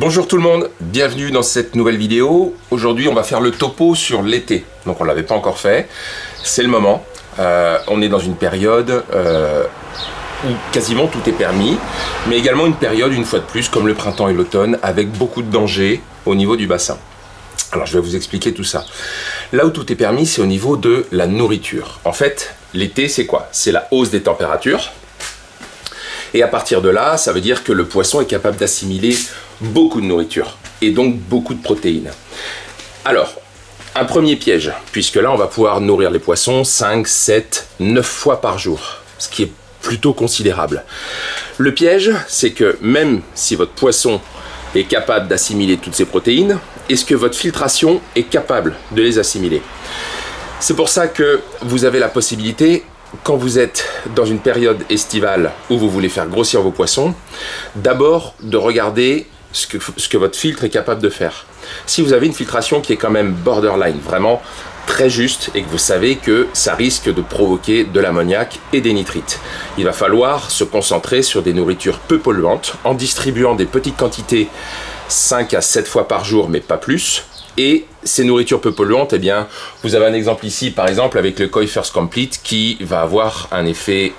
Bonjour tout le monde, bienvenue dans cette nouvelle vidéo. Aujourd'hui on va faire le topo sur l'été, donc on ne l'avait pas encore fait, c'est le moment. On est dans une période où quasiment tout est permis, mais également une période une fois de plus comme le printemps et l'automne avec beaucoup de dangers au niveau du bassin. Alors je vais vous expliquer tout ça. Là où tout est permis, c'est au niveau de la nourriture. En fait, l'été c'est quoi? C'est la hausse des températures. Et à partir de là, ça veut dire que le poisson est capable d'assimiler beaucoup de nourriture et donc beaucoup de protéines. Alors, un premier piège, puisque là on va pouvoir nourrir les poissons 5, 7, 9 fois par jour, ce qui est plutôt considérable. Le piège, c'est que même si votre poisson est capable d'assimiler toutes ces protéines, est-ce que votre filtration est capable de les assimiler? C'est pour ça que vous avez la possibilité, quand vous êtes dans une période estivale où vous voulez faire grossir vos poissons, d'abord de regarder ce que votre filtre est capable de faire. Si vous avez une filtration qui est quand même borderline, vraiment très juste, et que vous savez que ça risque de provoquer de l'ammoniac et des nitrites, il va falloir se concentrer sur des nourritures peu polluantes en distribuant des petites quantités 5 à 7 fois par jour, mais pas plus. Et ces nourritures peu polluantes, eh bien, vous avez un exemple ici, par exemple, avec le Koi First Complete, qui va avoir un effet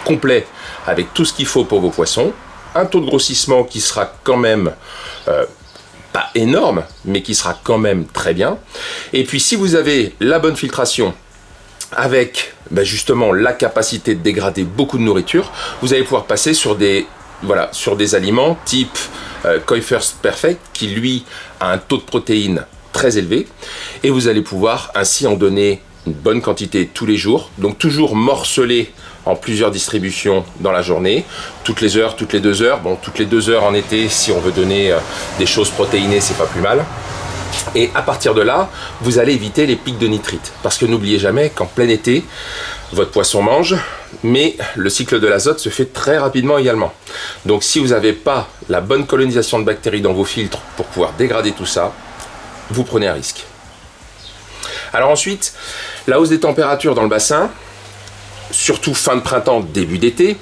complet avec tout ce qu'il faut pour vos poissons. Un taux de grossissement qui sera quand même pas énorme, mais qui sera quand même très bien. Et puis, si vous avez la bonne filtration, avec justement la capacité de dégrader beaucoup de nourriture, vous allez pouvoir passer sur des aliments type Koi First Perfect, qui lui a un taux de protéines très élevé, et vous allez pouvoir ainsi en donner une bonne quantité tous les jours, donc toujours morcelé en plusieurs distributions dans la journée, toutes les heures, toutes les 2 heures, bon toutes les 2 heures en été si on veut donner des choses protéinées, c'est pas plus mal. Et à partir de là, vous allez éviter les pics de nitrites, parce que n'oubliez jamais qu'en plein été, votre poisson mange, mais le cycle de l'azote se fait très rapidement également. Donc si vous n'avez pas la bonne colonisation de bactéries dans vos filtres pour pouvoir dégrader tout ça, vous prenez un risque. Alors ensuite, la hausse des températures dans le bassin, surtout fin de printemps, début d'été,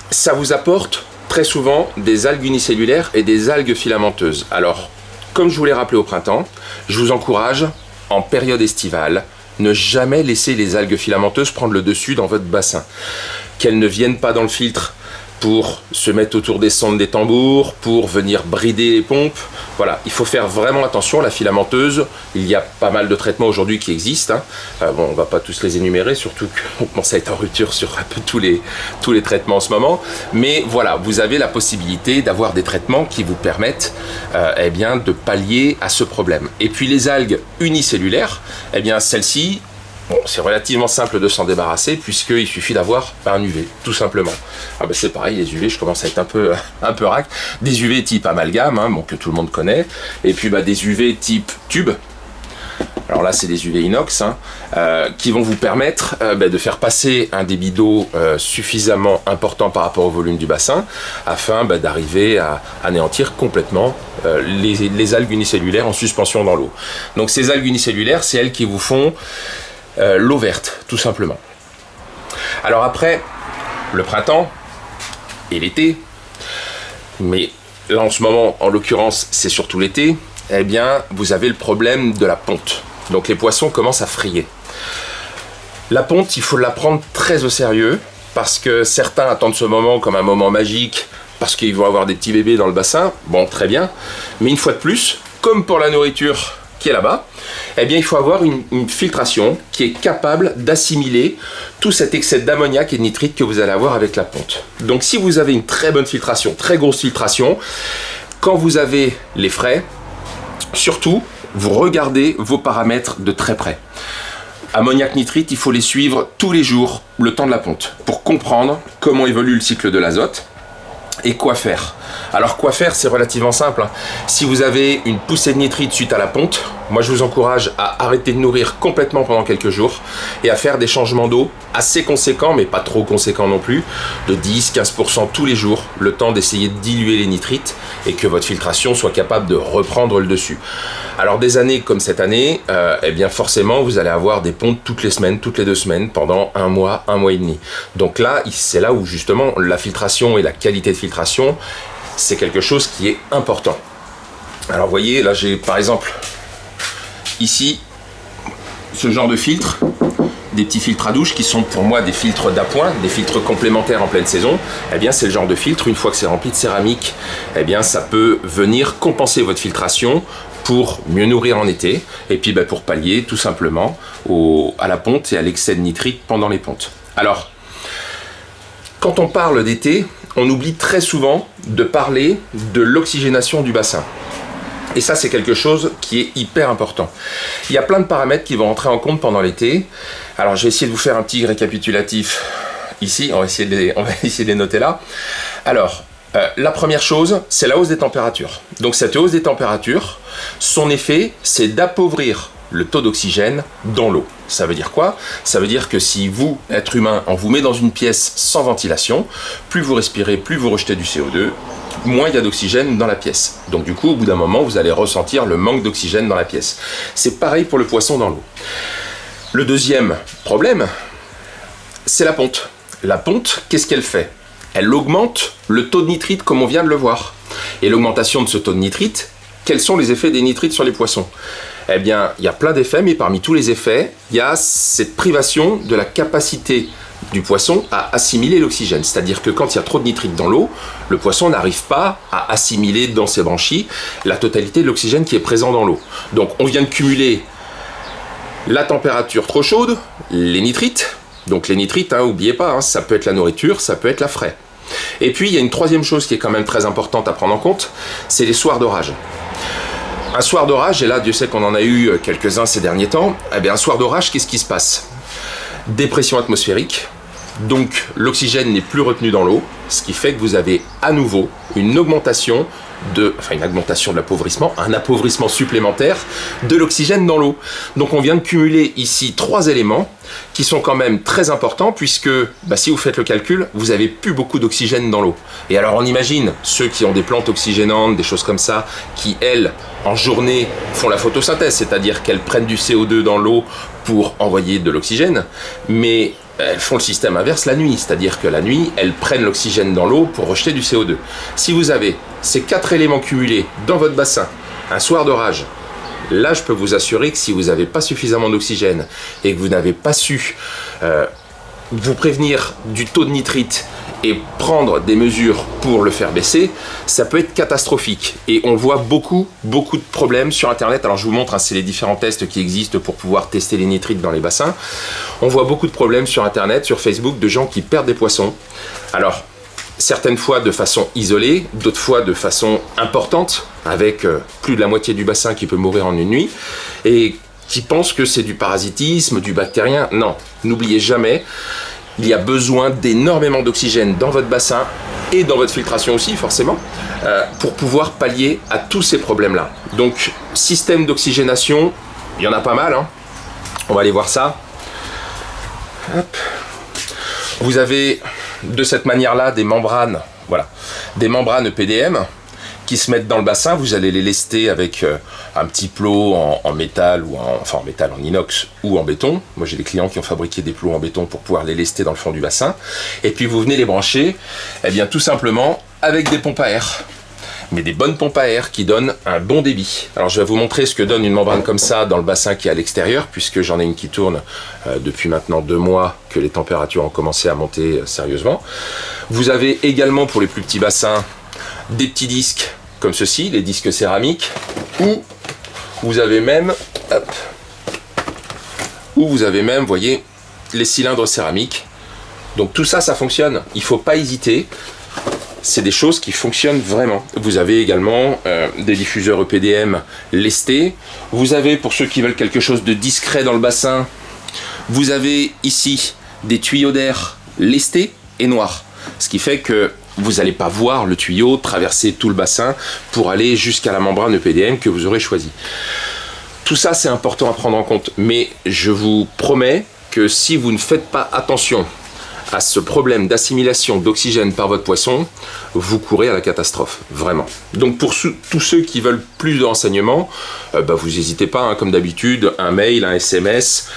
ça vous apporte très souvent des algues unicellulaires et des algues filamenteuses. Alors, comme je vous l'ai rappelé au printemps, je vous encourage, en période estivale, ne jamais laisser les algues filamenteuses prendre le dessus dans votre bassin. Qu'elles ne viennent pas dans le filtre pour se mettre autour des sondes des tambours, pour venir brider les pompes. Voilà, il faut faire vraiment attention. La filamenteuse, il y a pas mal de traitements aujourd'hui qui existent. Bon, on va pas tous les énumérer, surtout qu'on commence à être en rupture sur un peu tous les traitements en ce moment. Mais voilà, vous avez la possibilité d'avoir des traitements qui vous permettent de pallier à ce problème. Et puis les algues unicellulaires, celles-ci, bon, c'est relativement simple de s'en débarrasser puisqu'il suffit d'avoir un UV, tout simplement. C'est pareil, les UV, je commence à être un peu rac. Des UV type amalgame, que tout le monde connaît, et puis des UV type tube. Alors là, c'est des UV inox qui vont vous permettre de faire passer un débit d'eau suffisamment important par rapport au volume du bassin afin d'arriver à anéantir complètement les algues unicellulaires en suspension dans l'eau. Donc ces algues unicellulaires, c'est elles qui vous font l'eau verte, tout simplement. Alors après, le printemps et l'été, mais là en ce moment, en l'occurrence, c'est surtout l'été, vous avez le problème de la ponte. Donc les poissons commencent à frayer. La ponte, il faut la prendre très au sérieux, parce que certains attendent ce moment comme un moment magique, parce qu'ils vont avoir des petits bébés dans le bassin, bon, très bien, mais une fois de plus, comme pour la nourriture qui est là-bas, il faut avoir une filtration qui est capable d'assimiler tout cet excès d'ammoniac et de nitrite que vous allez avoir avec la ponte. Donc si vous avez une très bonne filtration, très grosse filtration, quand vous avez les frais, surtout, vous regardez vos paramètres de très près. Ammoniac, nitrite, il faut les suivre tous les jours, le temps de la ponte, pour comprendre comment évolue le cycle de l'azote et quoi faire. Alors quoi faire, c'est relativement simple. Si vous avez une poussée de nitrite suite à la ponte, moi je vous encourage à arrêter de nourrir complètement pendant quelques jours et à faire des changements d'eau assez conséquents, mais pas trop conséquents non plus, de 10-15% tous les jours, le temps d'essayer de diluer les nitrites et que votre filtration soit capable de reprendre le dessus. Alors des années comme cette année, forcément vous allez avoir des pontes toutes les semaines, toutes les 2 semaines, pendant un mois et demi. Donc là, c'est là où justement la filtration et la qualité de filtration c'est quelque chose qui est important. Alors vous voyez, là j'ai par exemple ici ce genre de filtre, des petits filtres à douche qui sont pour moi des filtres d'appoint, des filtres complémentaires en pleine saison. Eh bien c'est le genre de filtre, une fois que c'est rempli de céramique, eh bien ça peut venir compenser votre filtration pour mieux nourrir en été, et puis pour pallier tout simplement à la ponte et à l'excès de nitrite pendant les pontes. Alors, quand on parle d'été, on oublie très souvent de parler de l'oxygénation du bassin. Et ça, c'est quelque chose qui est hyper important. Il y a plein de paramètres qui vont entrer en compte pendant l'été. Alors, je vais essayer de vous faire un petit récapitulatif ici. On va essayer de les noter là. Alors, la première chose, c'est la hausse des températures. Donc, cette hausse des températures, son effet, c'est d'appauvrir le taux d'oxygène dans l'eau. Ça veut dire quoi? Ça veut dire que si vous, être humain, on vous met dans une pièce sans ventilation, plus vous respirez, plus vous rejetez du CO2, moins il y a d'oxygène dans la pièce. Donc du coup, au bout d'un moment, vous allez ressentir le manque d'oxygène dans la pièce. C'est pareil pour le poisson dans l'eau. Le deuxième problème, c'est la ponte. La ponte, qu'est-ce qu'elle fait? Elle augmente le taux de nitrite comme on vient de le voir. Et l'augmentation de ce taux de nitrite, quels sont les effets des nitrites sur les poissons? Eh bien, il y a plein d'effets, mais parmi tous les effets, il y a cette privation de la capacité du poisson à assimiler l'oxygène. C'est-à-dire que quand il y a trop de nitrite dans l'eau, le poisson n'arrive pas à assimiler dans ses branchies la totalité de l'oxygène qui est présent dans l'eau. Donc on vient de cumuler la température trop chaude, les nitrites. Donc les nitrites, n'oubliez pas, ça peut être la nourriture, ça peut être la fraie. Et puis il y a une troisième chose qui est quand même très importante à prendre en compte, c'est les soirs d'orage. Un soir d'orage, et là Dieu sait qu'on en a eu quelques-uns ces derniers temps, eh bien un soir d'orage, qu'est-ce qui se passe? Dépression atmosphérique, donc l'oxygène n'est plus retenu dans l'eau, ce qui fait que vous avez à nouveau une augmentation de l'appauvrissement, un appauvrissement supplémentaire de l'oxygène dans l'eau. Donc on vient de cumuler ici trois éléments qui sont quand même très importants puisque si vous faites le calcul, vous avez plus beaucoup d'oxygène dans l'eau. Et alors on imagine ceux qui ont des plantes oxygénantes, des choses comme ça, qui elles, en journée, font la photosynthèse, c'est-à-dire qu'elles prennent du CO2 dans l'eau pour envoyer de l'oxygène, mais elles font le système inverse la nuit, c'est-à-dire que la nuit, elles prennent l'oxygène dans l'eau pour rejeter du CO2. Si vous avez ces quatre éléments cumulés dans votre bassin, un soir d'orage, là je peux vous assurer que si vous n'avez pas suffisamment d'oxygène et que vous n'avez pas su vous prévenir du taux de nitrite et prendre des mesures pour le faire baisser, ça peut être catastrophique. Et on voit beaucoup de problèmes sur Internet. Alors je vous montre, c'est les différents tests qui existent pour pouvoir tester les nitrites dans les bassins. On voit beaucoup de problèmes sur Internet, sur Facebook, de gens qui perdent des poissons. Alors, certaines fois de façon isolée, d'autres fois de façon importante, avec plus de la moitié du bassin qui peut mourir en une nuit, et qui pensent que c'est du parasitisme, du bactérien. Non, n'oubliez jamais, il y a besoin d'énormément d'oxygène dans votre bassin et dans votre filtration aussi, forcément, pour pouvoir pallier à tous ces problèmes-là. Donc, système d'oxygénation, il y en a pas mal. On va aller voir ça. Hop. Vous avez de cette manière-là des membranes, des membranes EPDM qui se mettent dans le bassin. Vous allez les lester avec un petit plot en métal ou en inox ou en béton. Moi j'ai des clients qui ont fabriqué des plots en béton pour pouvoir les lester dans le fond du bassin. Et puis vous venez les brancher, tout simplement avec des pompes à air. Mais des bonnes pompes à air qui donnent un bon débit. Alors je vais vous montrer ce que donne une membrane comme ça dans le bassin qui est à l'extérieur, puisque j'en ai une qui tourne depuis maintenant 2 mois que les températures ont commencé à monter sérieusement. Vous avez également pour les plus petits bassins des petits disques comme ceci, les disques céramiques, ou vous avez même, vous voyez, les cylindres céramiques. Donc tout ça, ça fonctionne. Il ne faut pas hésiter. C'est des choses qui fonctionnent vraiment. Vous avez également des diffuseurs EPDM lestés. Vous avez, pour ceux qui veulent quelque chose de discret dans le bassin, vous avez ici des tuyaux d'air lestés et noirs. Ce qui fait que vous n'allez pas voir le tuyau traverser tout le bassin pour aller jusqu'à la membrane EPDM que vous aurez choisi. Tout ça, c'est important à prendre en compte. Mais je vous promets que si vous ne faites pas attention à ce problème d'assimilation d'oxygène par votre poisson, vous courez à la catastrophe, vraiment. Donc pour tous ceux qui veulent plus de renseignements, vous n'hésitez pas, comme d'habitude, un mail, un SMS,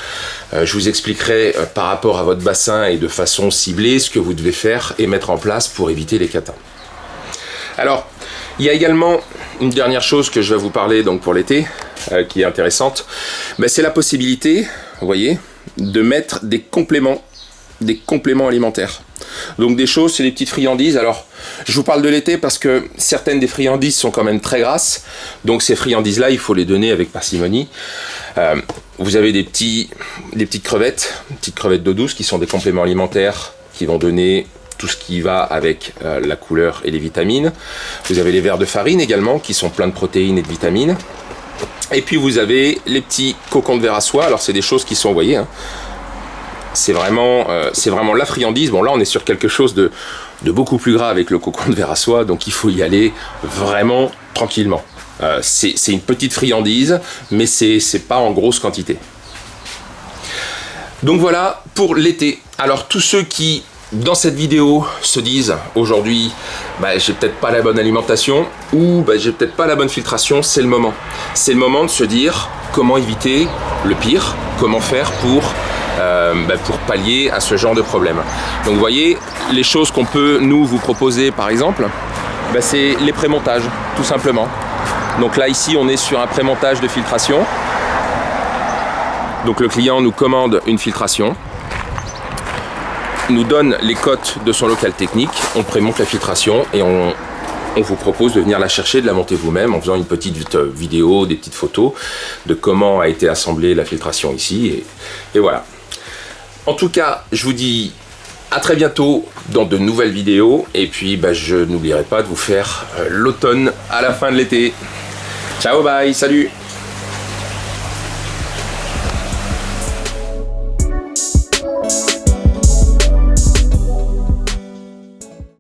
je vous expliquerai par rapport à votre bassin et de façon ciblée ce que vous devez faire et mettre en place pour éviter les catas. Alors, il y a également une dernière chose que je vais vous parler donc pour l'été, qui est intéressante. Ben, c'est la possibilité, vous voyez, de mettre des compléments alimentaires. Donc des choses, c'est des petites friandises. Alors, je vous parle de l'été parce que certaines des friandises sont quand même très grasses. Donc ces friandises-là, il faut les donner avec parcimonie. Vous avez des petites crevettes d'eau douce qui sont des compléments alimentaires qui vont donner tout ce qui va avec la couleur et les vitamines. Vous avez les verres de farine également qui sont pleins de protéines et de vitamines. Et puis vous avez les petits cocons de verre à soie. Alors c'est des choses qui sont, vous voyez, hein, c'est vraiment la friandise. Bon là on est sur quelque chose de beaucoup plus gras avec le cocon de verre à soie, donc il faut y aller vraiment tranquillement. C'est une petite friandise, mais c'est pas en grosse quantité. Donc voilà pour l'été. Alors tous ceux qui dans cette vidéo se disent aujourd'hui j'ai peut-être pas la bonne alimentation ou j'ai peut-être pas la bonne filtration, c'est le moment. C'est le moment de se dire comment éviter le pire, comment faire pour pallier à ce genre de problème. Donc vous voyez, les choses qu'on peut nous vous proposer par exemple, c'est les prémontages tout simplement. Donc là ici on est sur un prémontage de filtration. Donc le client nous commande une filtration, nous donne les cotes de son local technique, on prémonte la filtration et on vous propose de venir la chercher, de la monter vous-même en faisant une petite vidéo, des petites photos de comment a été assemblée la filtration ici et voilà. En tout cas, je vous dis à très bientôt dans de nouvelles vidéos et puis je n'oublierai pas de vous faire l'automne à la fin de l'été. Ciao, bye, salut!